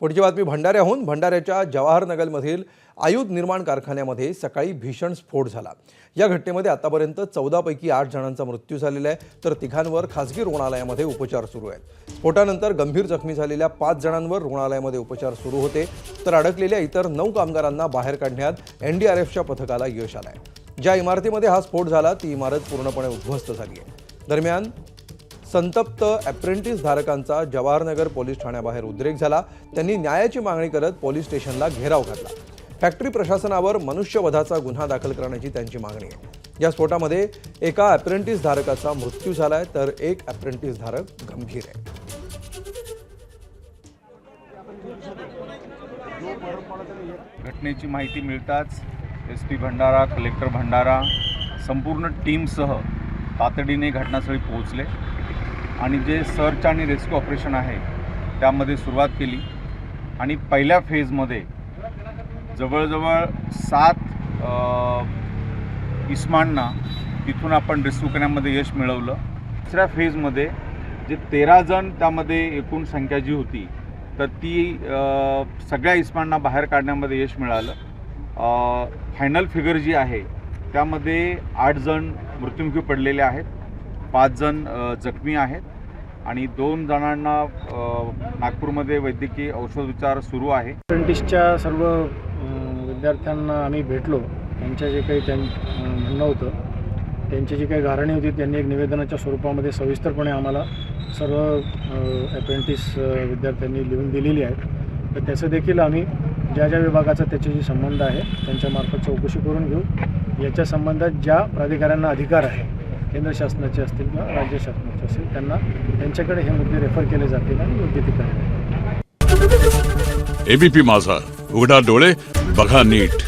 पुढची बातमी भंडाऱ्याहून। भंडाऱ्याच्या जवाहरनगरमधील आयुध निर्माण कारखान्यामध्ये सकाळी भीषण स्फोट झाला। या घटनेमध्ये आतापर्यंत 14 पैकी 8 जणांचा मृत्यू झालेला आहे, तर तिघांवर खासगी रुग्णालयामध्ये उपचार सुरू आहेत। स्फोटानंतर गंभीर जखमी झालेल्या 5 जणांवर रुग्णालयामध्ये उपचार सुरू होते, तर अडकलेल्या इतर 9 कामगारांना बाहेर काढण्यात एनडीआरएफच्या पथकाला यश आलं आहे। ज्या इमारतीमध्ये हा स्फोट झाला ती इमारत पूर्णपणे उद्ध्वस्त झाली आहे। दरम्यान संतप्त अप्रेंटिस धारकांचा जवाहरनगर पोलीस ठाण्याबाहेर उद्रेक झाला। त्यांनी न्यायाची मागणी करत पोलीस स्टेशनला घेराव घातला। फॅक्टरी प्रशासनावर मनुष्यवधाचा गुन्हा दाखल करण्याची त्यांची मागणी आहे। या स्फोटामध्ये एका अप्रेंटिस धारकाचा मृत्यू झालाय, तर एक अप्रेंटिस धारक गंभीर आहे। घटनेची माहिती मिळताच एसपी भंडारा, कलेक्टर भंडारा संपूर्ण टीमसह तातडीने घटनास्थळी पोहोचले आणि जे सर्च आणि रेस्क्यू ऑपरेशन आहे त्यामध्ये सुरुवात केली। आणि पहिल्या फेजमध्ये जवळजवळ 7 इस्मांना तिथून आपण रेस्क्यू करण्यामध्ये यश मिळवलं। दुसऱ्या फेजमध्ये जे 13 जण त्यामध्ये एकूण संख्या जी होती तर ती सगळ्या इस्मांना बाहेर काढण्यामध्ये यश मिळालं। फायनल फिगर जी आहे त्यामध्ये 8 जण मृत्युमुखी पडलेले आहेत, 5 जण जखमी आहेत आणि 2 जणांना नागपूरमध्ये वैद्यकीय औषधोपचार सुरू आहे। अप्रेंटिसच्या सर्व विद्यार्थ्यांना आम्ही भेटलो। त्यांच्या जे काही म्हणणं होतं, त्यांची जी काही गाऱ्हाणी होती त्यांनी एक निवेदनाच्या स्वरूपामध्ये सविस्तरपणे आम्हाला सर्व अप्रेंटिस विद्यार्थ्यांनी लिहून दिलेली आहे। तर त्याचं देखील आम्ही ज्या ज्या विभागाचा त्याच्याशी संबंध आहे त्यांच्यामार्फत चौकशी करून घेऊ। याच्या संबंधात ज्या प्राधिकाऱ्यांना अधिकार आहे, केंद्र शासनाचे असतील किंवा राज्य शासनाचे असतील, त्यांच्याकडे हे मुद्दे रेफर केले जातील आणि योग्य ती कारवाई। एबीपी माझा, उघडा डोळे बघा नीट।